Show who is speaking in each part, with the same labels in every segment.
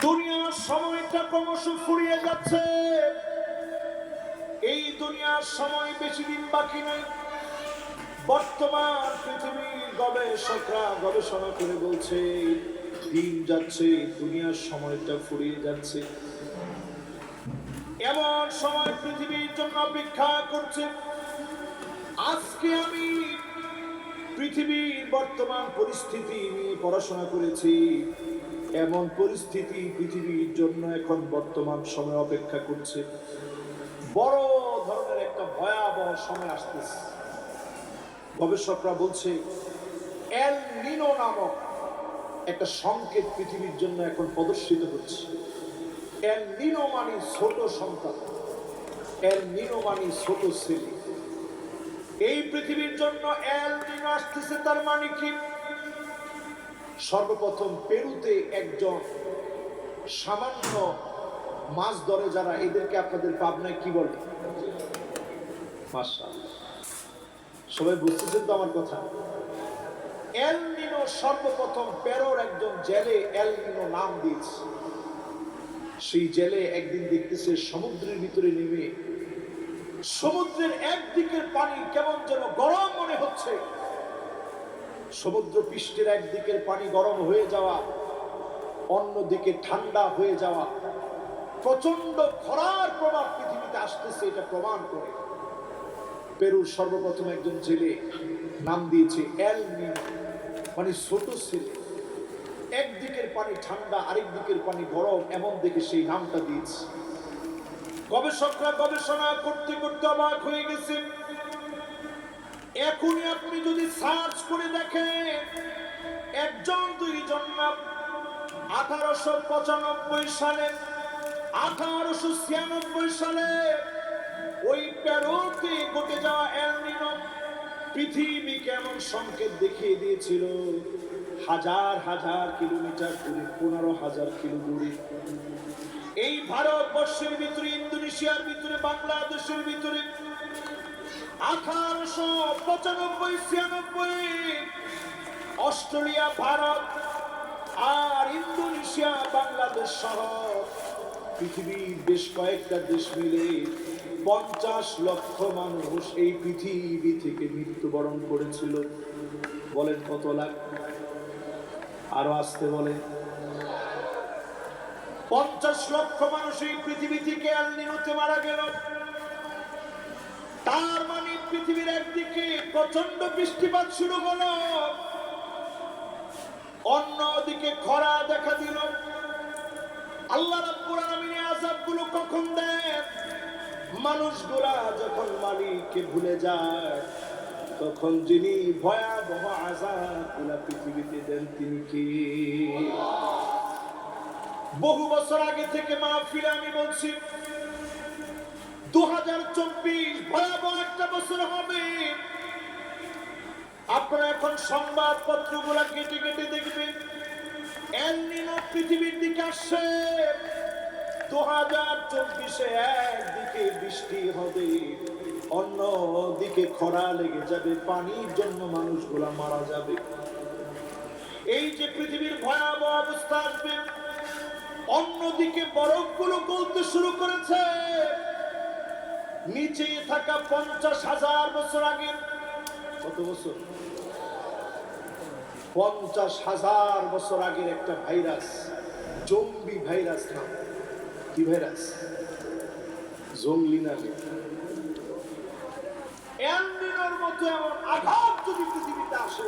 Speaker 1: দুনিয়ার সময়টা ক্রমশ ফুরিয়ে যাচ্ছে। এই দুনিয়ার সময় বেশি দিন বাকি নাই। বর্তমান পৃথিবীর গবেষকরা গবেষণা করে বলছে দিন যাচ্ছে, দুনিয়ার সময়টা ফুরিয়ে যাচ্ছে। এমন সময় পৃথিবীর জন্য অপেক্ষা করছে। আজকে আমি পৃথিবীর বর্তমান পরিস্থিতি নিয়ে পড়াশোনা করেছি। এমন পরিস্থিতি পৃথিবীর জন্য এখন বর্তমান সময় অপেক্ষা করছে। বড় ধরনের একটা ভয়াবহ সময় আসতেছে। গবেষকরা বলছে এল নিনো নামক একটা সংকেত পৃথিবীর জন্য এখন প্রদর্শিত হচ্ছে। এল নিনো মানে ছোট সন্তান, এল নিনো মানে ছোট ছেলে। এই পৃথিবীর জন্য এল নিনো আসতেছে। তার মানে কি? সর্বপ্রথম পেরুতে একজন সামান্য মাছ ধরে যারা, এদেরকে আপনাদের পাবনায় কি বলে? মাশাআল্লাহ, সবাই বুঝতেছেন তো আমার কথা? এল নিনো সর্বপ্রথম পেরোর একজন জেলে এল নিনো নাম দিয়েছে। সেই জেলে একদিন দেখতেছে সমুদ্রের ভিতরে নেমে সমুদ্রের একদিকের পানি কেমন যেন গরম মনে হচ্ছে। সমুদ্র পৃষ্ঠের একদিকের পানি গরম হয়ে যাওয়া, অন্যদিকে ঠান্ডা হয়ে যাওয়া, প্রচন্ড খরার প্রভাব পৃথিবীতে আসতেছে, এটা প্রমাণ করে পেরুর সর্বপ্রথম একজন জেলে নাম দিয়েছে এল নিনো, মানে ছোট ছেলে। একদিকের পানি ঠান্ডা, আরেক দিকের পানি গরম, এমন দেখে সেই নামটা দিয়েছে। গবেষকরা গবেষণা করতে করতে অবাক হয়ে গেছে। এখনই আপনি যদি সার্চ করে দেখেন, একজন দুইজন না, 1895 সালে, 1896 সালে ওই পেরুতে ঘটে যাওয়া এল নিনো পৃথিবীকে এমন সংকেত দেখিয়ে দিয়েছিল। হাজার হাজার কিলোমিটার দূরে, 15,000 কিলো দূরে, এই ভারতবর্ষের ভিতরে, ইন্দোনেশিয়ার ভিতরে, বাংলাদেশের ভিতরে 1895-96 অস্ট্রেলিয়া, ভারত আর ইন্দোনেশিয়া, বাংলাদেশ সহ পৃথিবীর বেশ কয়েকটা দেশ মিলে 50 লক্ষ মানুষ এই পৃথিবী থেকে মৃত্যুবরণ করেছিল। বলেন কত লাখ? আরো আসতে বলেন। 50 লক্ষ মানুষ এই পৃথিবী থেকে এল নিনোতে মারা গেল। তার মানে পৃথিবীর একদিকে প্রচন্ড বৃষ্টিপাত শুরু হলো, অন্যদিকে খরা দেখা দিল। আল্লাহ রাব্বুল আলামিনের আযাবগুলো কখন দেয়? মানুষগুলা যখন মালিককে ভুলে যায়, তখন যিনি ভয়াবহ আযাবগুলো পৃথিবীতে দেন তিনি কি? বহু বছর আগে থেকে মাহফিলে আমি বলছি 2024 ভয়াবহ একটা বছর হবে। আপনারা এখন সংবাদপত্রগুলা কেটে কেটে দেখবেন এল নিনো পৃথিবীর দিকে আসছে। 2024-এ একদিকে বৃষ্টি হবে, অন্যদিকে খরা লেগে যাবে, পানির জন্য মানুষগুলা মারা যাবে। এই যে পৃথিবীর ভয়াবহ অবস্থা আসবে, অন্যদিকে বরফগুলো গলতে শুরু করেছে। নিচে থাকা 50,000 বছর আগে, কত বছর? 50,000 বছর আগের একটা ভাইরাস, জম্বি ভাইরাস নাম। কি ভাইরাস? জঙ্গলি নামে। এল নিনোর মতো এমন আঘাত যদি পৃথিবীতে আসে,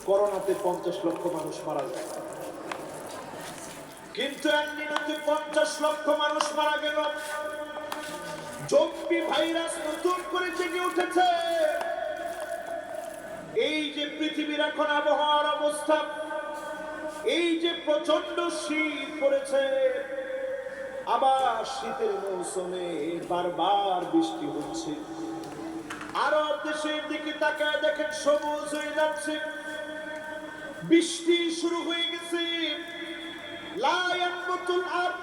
Speaker 1: করোনাতে 50 লক্ষ মানুষ মারা যায়, কিন্তু এল নিনোতে 50 লক্ষ মানুষ মারা গেল। জম্বি ভাইরাস নতুন করে জেগে উঠেছে। এই যে পৃথিবীর এখন আবহাওয়ার অবস্থা, এই যে প্রচন্ড শীত পড়েছে, আবার শীতের মৌসুমে বারবার বৃষ্টি হচ্ছে। আরব দেশের দিকে তাকায় দেখেন সবুজ হয়ে যাচ্ছে, বৃষ্টি শুরু হয়ে গেছে। লা ইয়ানবুতুল আরদ,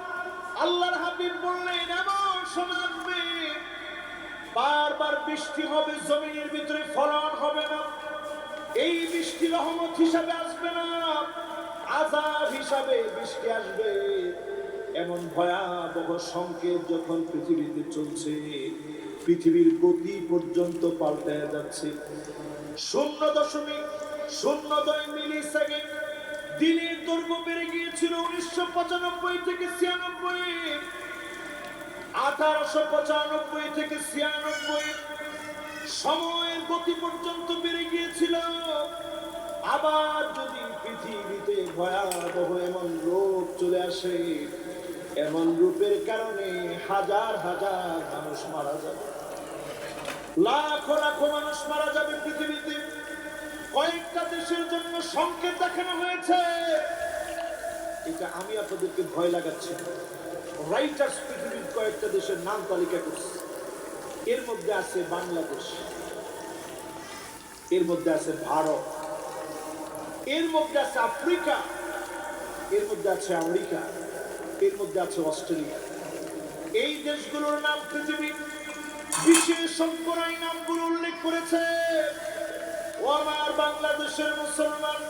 Speaker 1: আল্লাহর হাবিব বললেন এমন সময় আসবে বারবার বৃষ্টি হবে, জমিনের ভিতরে ফলন হবে না। এই বৃষ্টি রহমত হিসাবে আসবে না, আযাব হিসাবে বৃষ্টি আসবে, এমন ভয়াবহ সংকেত যখন পৃথিবীতে চলছে, পৃথিবীর গতি পর্যন্ত পাল্টে যাচ্ছে। 0.02 মিলি সেকেন্ড দিনের দৈর্ঘ্য বেড়ে গিয়েছিল 1995 থেকে 96, 1895 থেকে 96 সময়ের গতি পর্যন্ত বেড়ে গিয়েছিল। আবার যদি পৃথিবীতে ভয়াবহ এমন রোগ চলে আসে, এমন রূপের কারণে হাজার হাজার মানুষ মারা যাবে, লাখো লাখো মানুষ মারা যাবে পৃথিবীতে। কয়েকটা দেশের জন্য সংকেত দেখানো হয়েছে। এটা আমি আপনাদেরকে ভয় লাগাচ্ছি। রাইটার্স পৃথিবীর কয়েকটা দেশের নাম তালিকা করছে। এর মধ্যে আছে বাংলাদেশ, এর মধ্যে আছে ভারত, এর মধ্যে আছে আফ্রিকা, এর মধ্যে আছে আমেরিকা, এর মধ্যে আছে অস্ট্রেলিয়া। এই দেশগুলোর নাম পৃথিবীর বিশেষজ্ঞরা এই নামগুলো উল্লেখ করেছে। ও আমার বাংলাদেশের মুসলমান,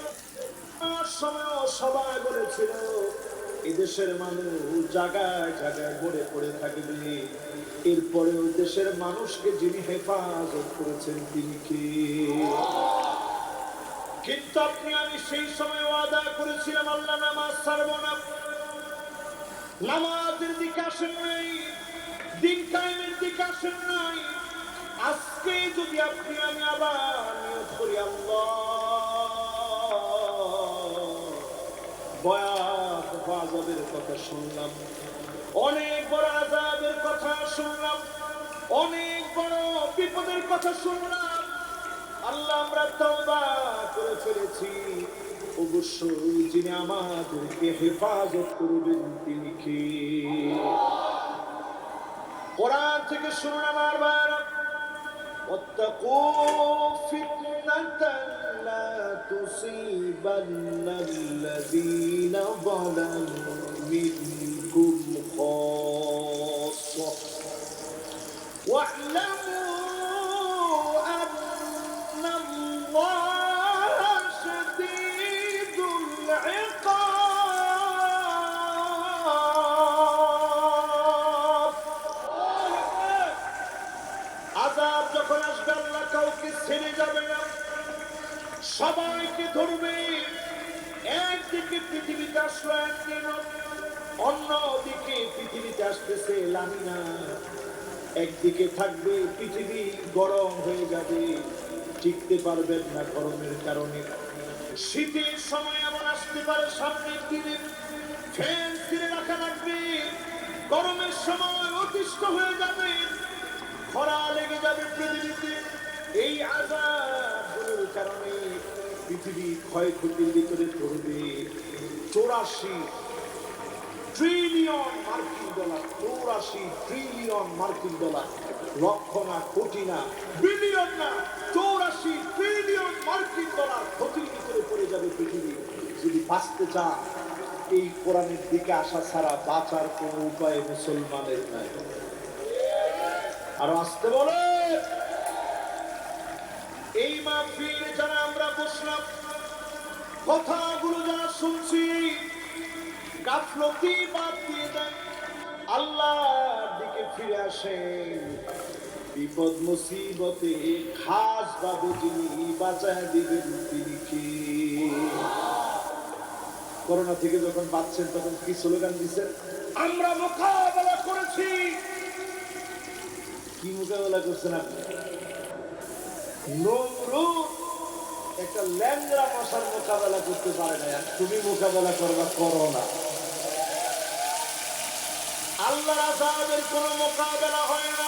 Speaker 1: সময় সবাই বলেছিল এদেশের মানুষ জায়গায় জায়গায় মরে পড়ে থাকবে, এরপরেও দেশের মানুষকে যিনি হেফাজত করেছেন তিনি কে? কিন্তু আপনি আমি সেই সময় ওয়াদা করেছিলাম আল্লাহ নামাজ ছাড়ব না, নামাজের দিকে আসেন নাই, দিন কায়েমের দিকে আসেন নাই। আজকে যদি আপনি আমি আবার নিয়ত করি আল্লাহ, ভয়াবহ আযাবের কথা শুনলাম, অনেক বড় আযাবের কথা শুনলাম, অনেক বড় বিপদের কথা শুনলাম, আল্লাহ আমরা তওবা করে ফেলেছি, অবশ্যই যিনি আমাদেরকে হেফাজত করবেন তিনি কে? কোরআন থেকে শুনুন আমার ভাইরা, واتقوا فتنة لا تصيبن الذين ظلموا منكم خاصة واعلموا أن الله شديد العقاب। আযাব যখন আসবে আল্লাহ কাউকে ছেড়ে যাবে না, সবাইকে ধরবে। একদিকে পৃথিবীতে আসলো একদিন, অন্যদিকে পৃথিবীতে আসতেছে লামিনা। একদিকে থাকবে পৃথিবী গরম হয়ে যাবে, টিকতে পারবেন না গরমের কারণে। শীতের সময় এমন আসতে পারে সামনের দিনে ফ্যান ছিঁড়ে রাখা লাগবে, গরমের সময় অতিষ্ঠ হয়ে যাবে, খরা লেগে যাবে পৃথিবীতে। এই আযাবগুলোর কারণে পৃথিবী ক্ষয়ক্ষতির ভিতরে পড়বে। 84 ট্রিলিয়ন মার্কিন ডলার, 84 ট্রিলিয়ন মার্কিন ডলার, লক্ষ না কোটি না বিলিয়ন না, 84 ট্রিলিয়ন মার্কিন ডলার ক্ষতির ভিতরে পড়ে যাবে পৃথিবী। যদি বাঁচতে চান এই কোরআনের দিকে আসা ছাড়া বাঁচার কোনো উপায় মুসলমানের নাই। আর আসতে বলে এই মাহফিলে যারা আমরা বসলাম, কথাগুলো যারা শুনছি, গাফলতি বাদ দিয়ে দেন, আল্লাহর দিকে ফিরে আসেন। বিপদ মুসিবতে খাস ভাবে যিনি বাঁচায় দিবেন তিনি কে? করোনা থেকে যখন বাঁচছেন তখন কি স্লোগান দিচ্ছেন? আমরা মোকাবেলা করেছি। কি মোকাবেলা করছেন আপনি? নমরুদ একটা ল্যাংড়া মশার মোকাবেলা করতে পারে না, তুমি মোকাবেলা করবা করোনা। আল্লাহর আযাবের কোনো মোকাবেলা হয় না।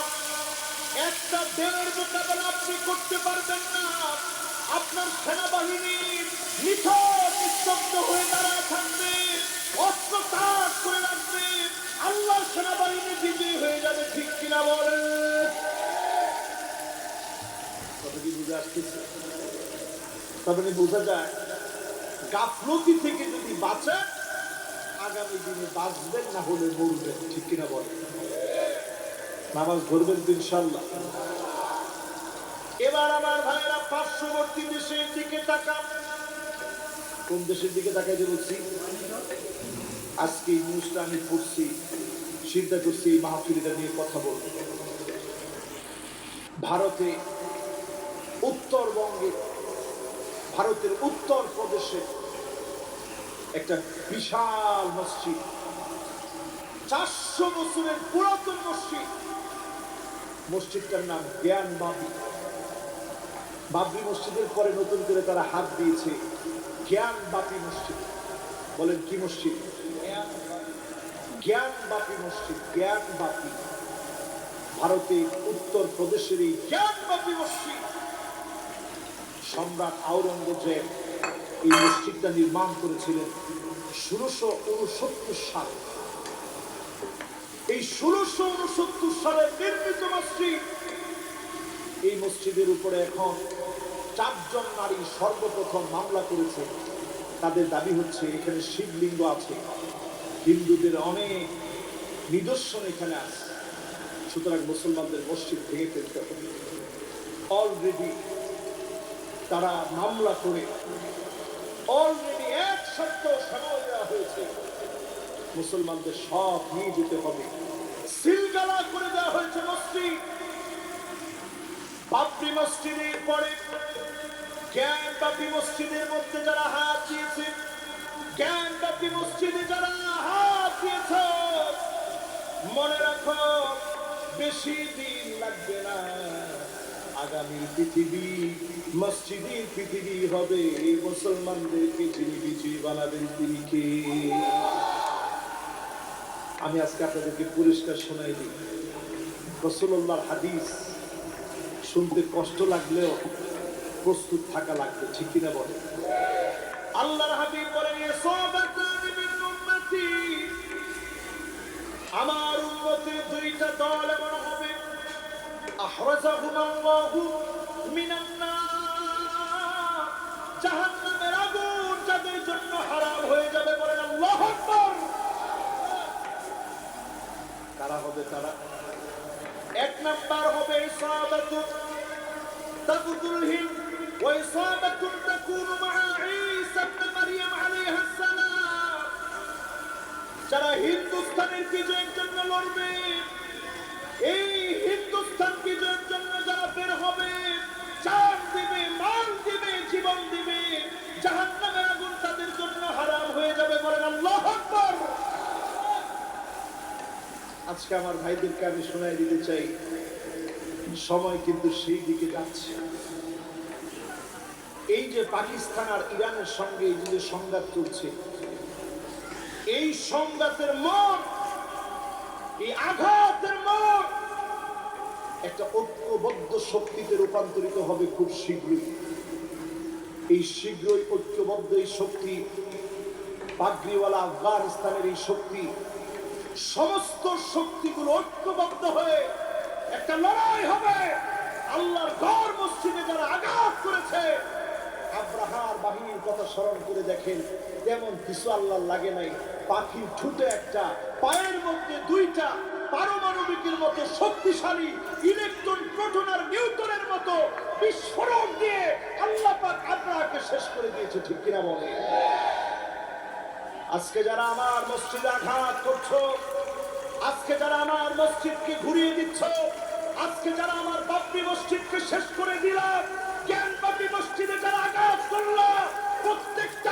Speaker 1: একটা দেশের মোকাবেলা আপনি করতে পারবেন না। আপনার সেনাবাহিনী নিথর নিস্তব্ধ হয়ে দাঁড়ায় থাকবে, অস্ত্র তাক করে রাখবে, আল্লাহর সেনাবাহিনী বিজয়ী হয়ে যাবে। ঠিক কিনা বলে? কথা কি বুঝে আসতেছে? তারপরে বোঝা যায় গাফলতি থেকে যদি বাঁচেন আগামী দিনে বাঁচবেন, না হলে মরবেন। ঠিক কিনা বলে? নামাজ ধরবেন তো ইনশাল্লাহ। এবার আমার ভাইরা পার্শ্ববর্তী দেশের দিকে তাকান। কোন দেশের দিকে তাকাইতে বলছি? আজকে এই নিউজটা আমি পড়ছি, চিন্তা করছি এই মাহফিলটা নিয়ে কথা বলব। ভারতে উত্তরবঙ্গে, ভারতের উত্তর প্রদেশে একটা বিশাল মসজিদ, 400 বছরের পুরাতন মসজিদ। মসজিদটার নাম জ্ঞান বাবরি। বাবরি মসজিদের পরে নতুন করে তারা হাত দিয়েছে জ্ঞান বাপি মসজিদ। বলেন কি মসজিদ? জ্ঞান বাপি মসজিদ। জ্ঞান বাপি, ভারতের উত্তর প্রদেশের এই জ্ঞান বাপি মসজিদ। সম্রাট আওরঙ্গজেব এই মসজিদটা নির্মাণ করেছিলেন 1669 সালে। এই 1669 সালে নির্মিত মসজিদ। এই মসজিদের উপরে এখন 4 জন নারী সর্বপ্রথম মামলা করেছে। তাদের দাবি হচ্ছে এখানে শিবলিঙ্গ আছে, হিন্দুদের অনেক নিদর্শন এখানে আছে, সুতরাং মুসলমানদের মসজিদ ভেঙে ফেলতে হবে। অলরেডি তারা মামলা করে অলরেডি 1 সপ্তাহ সময় দেওয়া হয়েছে, মুসলমানদের সব নিয়ে যেতে হবে। সিলগালা করে দেওয়া হয়েছে মসজিদ। বাবরি মসজিদের পরে জ্ঞান বাপি মসজিদের মধ্যে যারা হাত দিয়েছে, জ্ঞান বাপি মসজিদে যারা হাত দিয়েছে, মনে রাখো বেশি দিন লাগবে না, আগামী পৃথিবী মসজিদের পৃথিবী হবে। মুসলমানদেরকে যিনি বিজয়ী বানাবেন তিনি কে? আমি আজকে আপনাদেরকে পরিষ্কার শোনাই দিই। রাসূলুল্লাহর হাদিস শুনতে কষ্ট লাগলেও প্রস্তুত থাকা লাগবে, ঠিক কিনা বলে? আল্লাহর হাবিব বলেন, ইসাবাতানি মিন উম্মতি, আমার উম্মতের 2টা দল এমন হবে, আহরাজাহুমাল্লাহু মিনান নার, জাহান্নামের আগুন যাদের জন্য হারাম হয়ে যাবে। বলেন আল্লাহু আকবার। কারা হবে তারা? 1 নাম্বার হবে ইসাবাতু তাকুতুল হিন্দ ওয়া ইসাবাতুন তাকুনু মা ঈসা ইবনে মারইয়াম আলাইহিস সালাম। যারা হিন্দুস্তানের বিজয়ের জন্য লড়বে, এই হিন্দুস্তান বিজয়ের জন্য যারা বের হবে, জান দিবে, মাল দিবে, জীবন দিবে, জাহান্নামের আগুন তাদের জন্য হারাম হয়ে যাবে। বলেন আল্লাহু আকবার। আজকে আমার ভাইদেরকে আমি শোনাই দিতে চাই, সময় কিন্তু সেই দিকে যাচ্ছে। এই যে পাকিস্তান আর ইরানের সঙ্গে এই যে সংঘাত চলছে, এই সংঘাতের মোড়, এই আঘাতের মোড় একটা ঐক্যবদ্ধ শক্তিতে রূপান্তরিত হবে খুব শীঘ্রই। এই শীঘ্রই ঐক্যবদ্ধ এই শক্তি, পাগড়িওয়ালা আফগানিস্তানের এই শক্তি, সমস্ত শক্তিগুলো ঐক্যবদ্ধ হয়ে একটা লড়াই হবে। আল্লাহর ঘর মসজিদে যারা আঘাত করেছে, আব্রাহার বাহিনীর কথা স্মরণ করে দেখেন, তেমন কিছু আল্লাহর লাগে নাই। পাখির ঠুটে একটা, পায়ের মধ্যে 2টা, পারমাণবিকের মতো শক্তিশালী ইলেকট্রন, প্রোটন আর নিউটনের মতো বিস্ফোরণ দিয়ে আল্লাহ পাক আব্রাহাকে শেষ করে দিয়েছে, ঠিক কিনা বলে? আজকে যারা আমার মসজিদে আঘাত করছো, আজকে যারা আমার মসজিদকে ঘুরিয়ে দিচ্ছ, আজকে যারা আমার বাবরি মসজিদকে শেষ করে দিল, জ্ঞান বাপি মসজিদে যারা আঘাত করলো, প্রত্যেকটা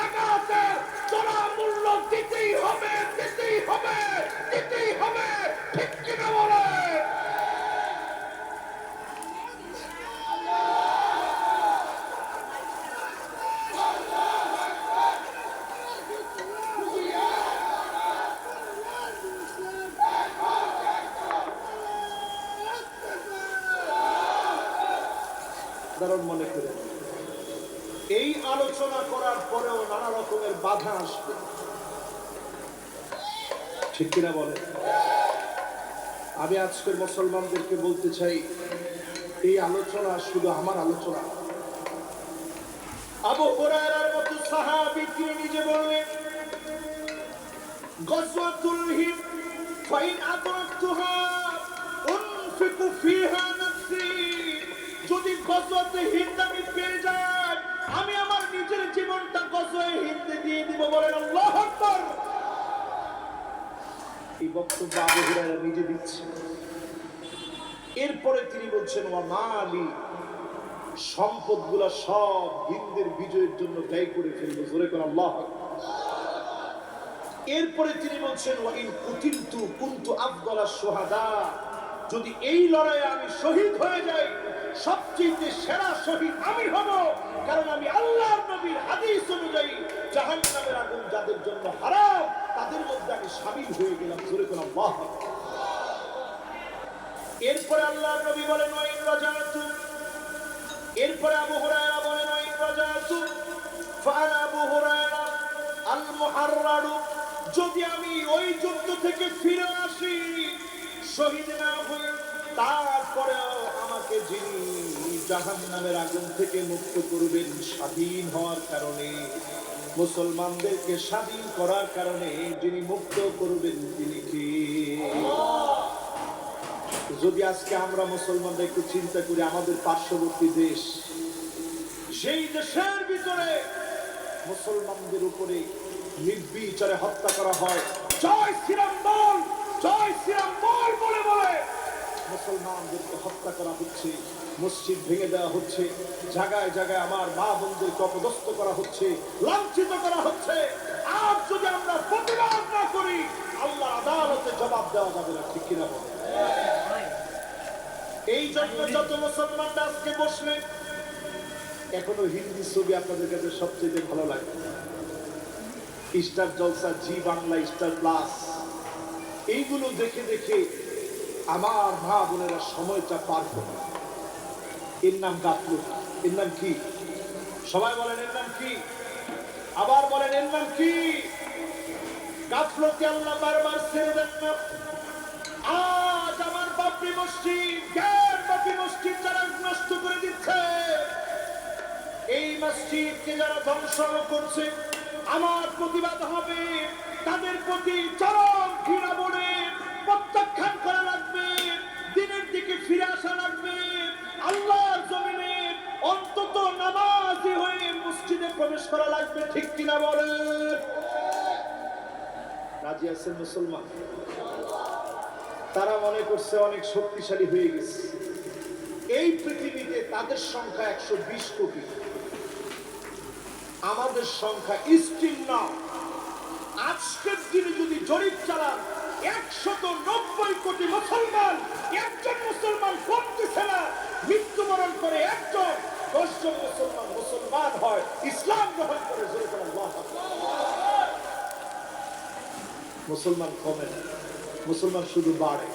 Speaker 1: আঘাতের চড়া মূল্য দিতেই হবে, দিতেই হবে, দিতেই হবে, ঠিক কিনা বলে? মনে করে এই আলোচনা করার পরেও নানা রকমের বাধা আসবে, ঠিক কিনা বলে? আমি আজকের মুসলমানদেরকে বলতে চাই, এই আলোচনা শুধু আমার আলোচনা। আবু হুরায়রার মতো সাহাবী তিনি নিজে বললেন, গজওয়াতুল হিন্দ ফাইন আদরাকতুহা উনফিকু ফিহা নাফসি, যদি গজওয়াতে হিন্দ আমি পেয়ে যাই, আমি আমার নিজের জীবনটা গজয়ে হিন্দে দিয়ে দিব, বলেন আল্লাহু আকবার। এই বক্তব্য আবু হুরায়রা নিজে দিচ্ছে। এরপরে তিনি বলছেন ওয়া মালি, সম্পদগুলা সব হিন্দের বিজয়ের জন্য ব্যয় করে ফেলবো, জোরে করে আল্লাহু আকবার। এরপরে তিনি বলছেন ওয়া ইন কুতিলতু কুনতু আফদালাশ শুহাদা, যদি এই লড়াইয়ে আমি শহীদ হয়ে যাই সবচেয়ে সেরা শহীদ আমি হব, কারণ আমি আল্লাহর নবীর হাদিস অনুযায়ী জাহান্নামের আগুন যাদের জন্য হারাম তাদের মধ্যে আমি শামিল হয়ে গেলাম, জোরে করে আল্লাহু আকবার। এরপরে আল্লাহর নবী বলেন ওয়া ইন রাজাতু, এরপরে আবু হুরায়রা বলেন ওয়া ইন রাজাতু ফাআনা আবু হুরায়রা আল মুহাররারু, যদি আমি ওই যুদ্ধ থেকে ফিরে আসি শহীদ না হই, তারপরেও আমাকে যিনি জাহান্নামের আগুন থেকে মুক্ত করবেন স্বাধীন হওয়ার কারণে, মুসলমানদেরকে স্বাধীন করার কারণে যিনি মুক্ত করবেন তিনি কে? যদি আজকে আমরা মুসলমানরা একটু চিন্তা করি, আমাদের পার্শ্ববর্তী দেশ, সেই দেশের ভিতরে মুসলমানদের উপরে নির্বিচারে হত্যা করা হয়, জয় শ্রীরাম বল, জয় শ্রীরাম বল বলে বলে মুসলমানদেরকে হত্যা করা হচ্ছে, মসজিদ ভেঙে দেওয়া হচ্ছে, জায়গায় জায়গায় আমার মা বোনদেরকে অপদস্থ করা হচ্ছে, লাঞ্ছিত করা হচ্ছে। আর যদি আমরা প্রতিবাদ না করি আল্লাহ আদালতে জবাব দেওয়া যাবে না, ঠিক কিনা বলে? এই জন্য যত মুসলমানরা আজকে বসলে এখনো হিন্দি ছবি আপনাদের কাছে সবচেয়ে ভালো লাগে, স্টার জলসা, জি বাংলা, স্টার প্লাস, এইগুলো দেখে দেখে আমার মা বোনেরা সময়টা পার করে। এর নাম গাফলতি। এর নাম কি? সবাই বলেন এর নাম কি? আবার বলেন এর নাম কি? গাফলতি আল্লাহ বারবার ছেড়ে দেন না। আজ আমার বাবরি মসজিদ, জ্ঞানবাপী মসজিদ যারা নষ্ট করে দিচ্ছে, এই মসজিদকে যারা ধ্বংস করছে, আমার প্রতিবাদ হবে, তাদের প্রতি চরম ঘৃণা বলে প্রত্যাখ্যান করা লাগবে, দিনের দিকে ফিরে আসা লাগবে, আল্লাহর জমিনে অন্তত নামাজি হয়ে মসজিদে প্রবেশ করা লাগবে, ঠিক কিনা বলেন? রাজি আছেন মুসলমান? তারা মনে করছে অনেক শক্তিশালী হয়ে গেছে। এই পৃথিবীতে তাদের সংখ্যা 120 কোটি, আমাদের সংখ্যা স্টিল না। আজকের দিনে যদি জরিপ চালান 190 কোটি মুসলমান, একজন মুসলমান কমতেছে না, মৃত্যুবরণ করে একজন, 10 জন মুসলমান হয়, ইসলাম গ্রহণ করে, মুসলমান কমে না, মুসলমান শুধু বাড়ে।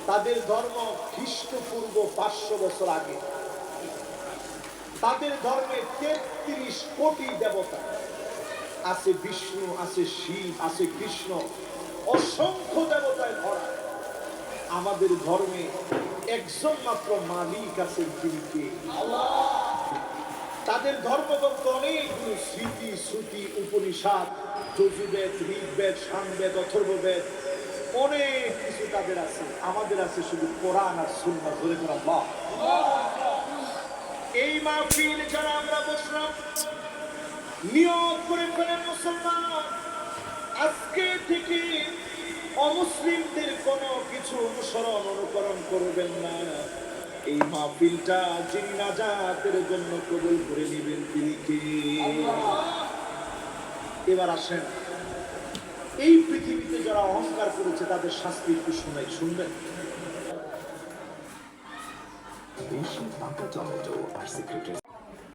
Speaker 1: তাদের ধর্ম খ্রিস্টপূর্ব 500 বছর আগে, তাদের ধর্মে 33 কোটি দেবতা আছে, বিষ্ণু আছে, শিব আছে, কৃষ্ণ, অসংখ্য দেবতায় ভরা। আমাদের ধর্মে একজন মাত্র মালিক আছেন, তিনি কে? তাদের ধর্মগ্রন্থ অনেকগুলো, স্মৃতি, শ্রুতি, উপনিষদ, যজুর্বেদ, ঋগ্বেদ, সামবেদ, অথর্ববেদ, অনেক কিছু তাদের আছে। আমাদের আছে শুধু কোরআন আর সুন্নাহ, বলে কোন আল্লাহ। এই মাহফিল যারা আমরা বসলাম, নিয়ত করে ফেলেন মুসলমান, আজকে থেকে অমুসলিমদের কোনো কিছু অনুকরণ করবেন না। এই মাহফিলটা যিনি নাজাতের জন্য কবুল করে নেবেন তিনি কে? এবার আসেন, এই পৃথিবীতে যারা অহংকার করেছে তাদের শাস্তি একটু শুনবেন।
Speaker 2: দেশি পাকা টমেটো আর সিক্রেটের